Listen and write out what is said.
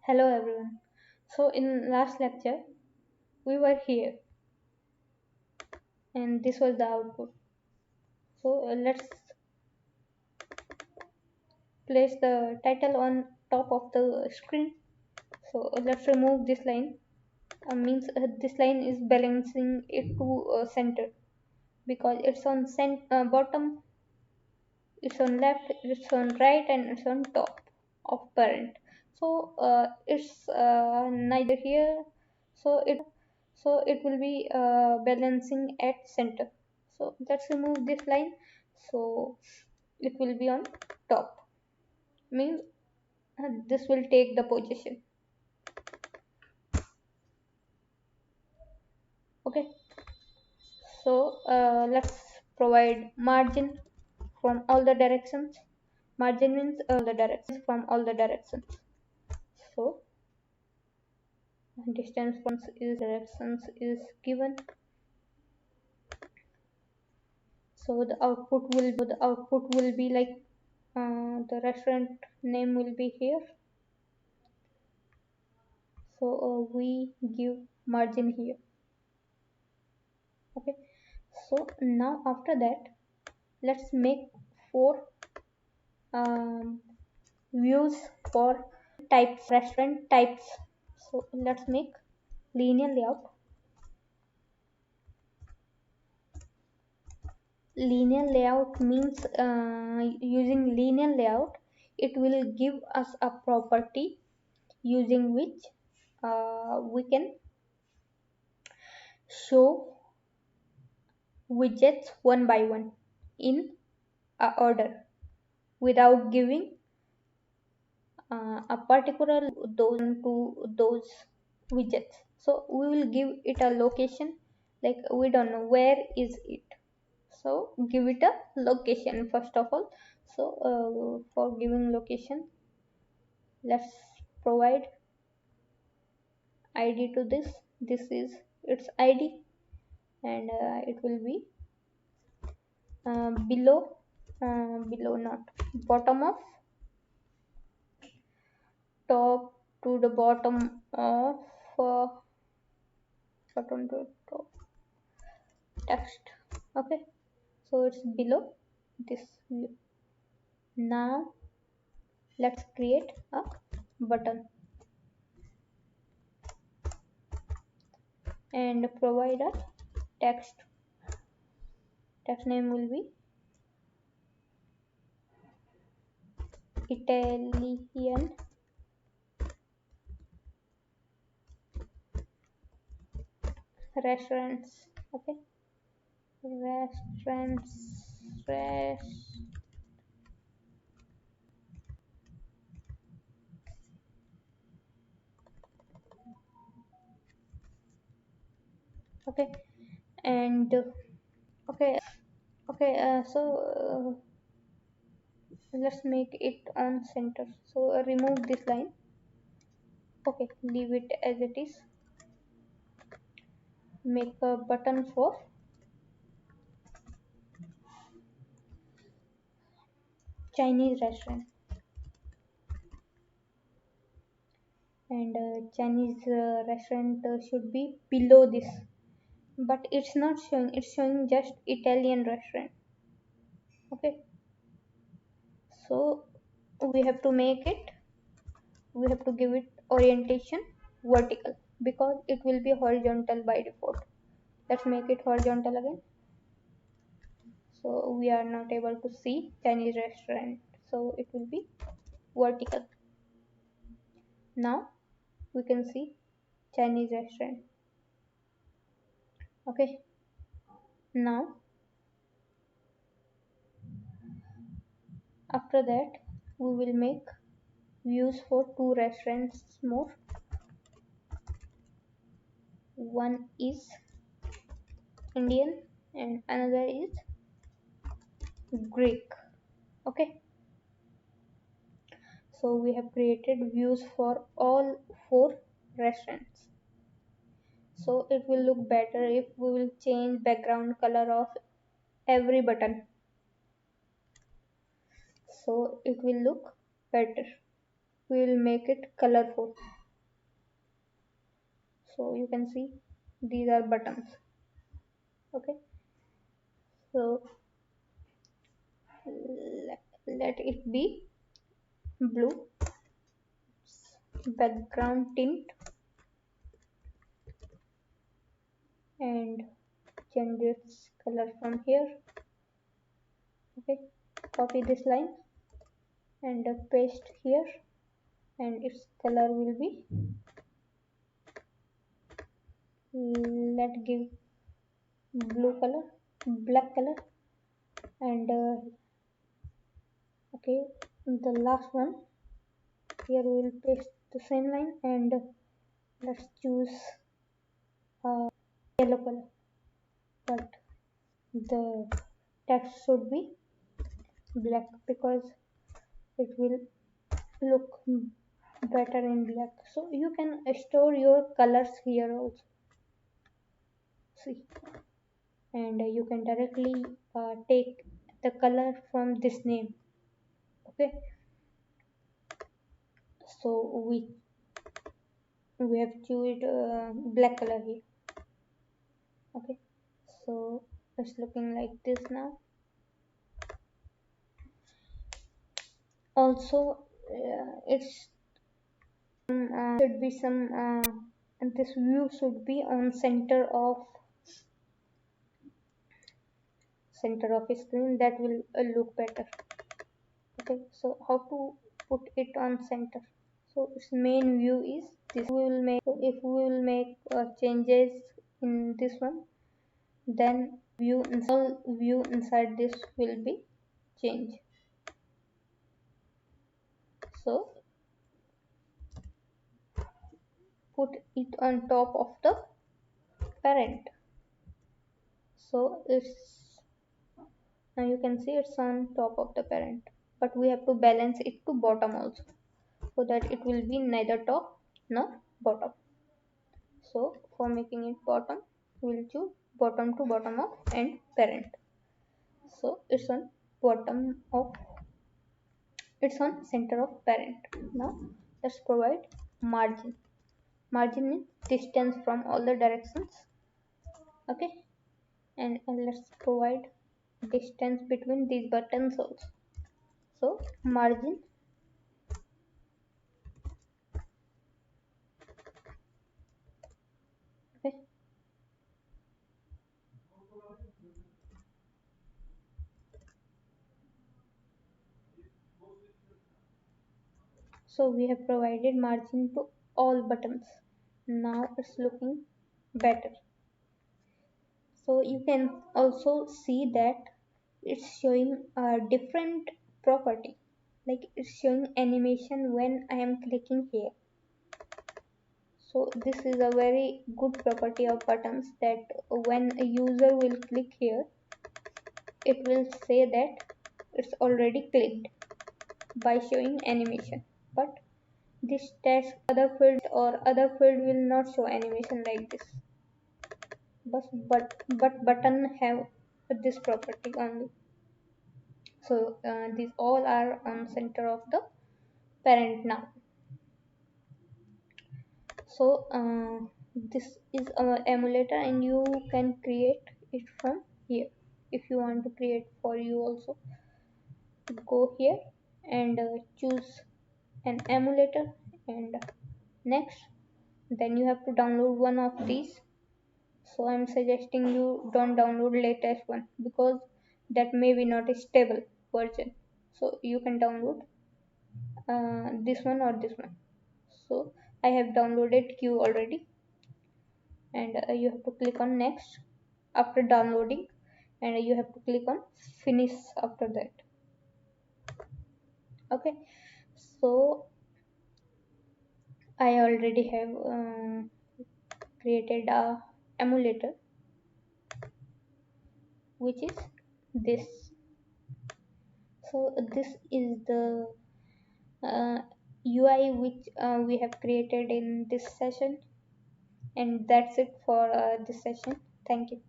Hello everyone. So in last lecture we were here and this was the output. So let's place the title on top of the screen. So let's remove this line. Means this line is balancing it to center because it's on bottom, it's on left, it's on right, and it's on top of parent. So it's neither here. So it will be balancing at center. So let's remove this line. So it will be on top. Means this will take the position. Okay. So let's provide margin from all the directions. Margin means all the directions from all the directions. So distance from directions is given. So the output will be like the restaurant name will be here. So we give margin here. Okay. So now after that, let's make 4 views for types, restaurant types. So let's make linear layout. Linear layout means using linear layout, it will give us a property using which we can show widgets one by one in a order without giving a particular those widgets. So we will give it a location, like we don't know where is it, so give it a location first of all. So for giving location, let's provide id to this is its id, and it will be below not bottom of top to the bottom of bottom to top text. Okay, so it's below this view. Now let's create a button and provide a text. Text name will be Italian restaurants. Okay, restaurants okay, and okay, so let's make it on center. So remove this line. Okay, leave it as it is. Make a button for Chinese restaurant, and Chinese restaurant should be below this, but it's not showing, it's showing just Italian restaurant. Okay, so we have to make it, we have to give it orientation vertical because it will be horizontal by default. Let's make it horizontal again. So we are not able to see Chinese restaurant, so it will be vertical. Now we can see Chinese restaurant. Okay, now after that we will make views for 2 restaurants more. One is Indian and another is Greek. Okay, so we have created views for all 4 restaurants. So it will look better if we will change background color of every button, so it will look better. We will make it colorful. So you can see these are buttons. Okay, so let it be blue. Background tint, and change its color from here. Okay, copy this line and paste here, and its color will be, let give blue color, black color, and okay, the last one here we will paste the same line, and let's choose yellow color, but the text should be black because it will look better in black. So you can store your colors here also, see, and you can directly take the color from this name. Okay, so we have choose black color here. Okay, so it's looking like this now. Also it's should be some and this view should be on center of screen. That will look better. Okay, so how to put it on center? So its main view is this. We will make, so if we will make changes in this one, then all view inside this will be changed. So put it on top of the parent. So it's, now you can see it's on top of the parent, but we have to balance it to bottom also, so that it will be neither top nor bottom. So for making it bottom, we'll choose bottom to bottom of and parent. So it's on bottom of, it's on center of parent. Now let's provide margin. Margin means distance from all the directions. Okay, and let's provide distance between these buttons also. So margin, okay, so we have provided margin to all buttons. Now it's looking better. So you can also see that it's showing a different property, like it's showing animation when I am clicking here. So this is a very good property of buttons, that when a user will click here, it will say that it's already clicked by showing animation. But this text other field or other field will not show animation like this. But button have this property only. So these all are on center of the parent now. So this is our emulator, and you can create it from here. If you want to create for you also, go here and choose an emulator, and next, then you have to download one of these. So I'm suggesting you don't download latest one, because that may be not a stable version. So you can download this one or this one. So I have downloaded Q already, and you have to click on next after downloading, and you have to click on finish after that. Okay, so I already have created a emulator, which is this. So this is the UI which we have created in this session, and that's it for this session. Thank you.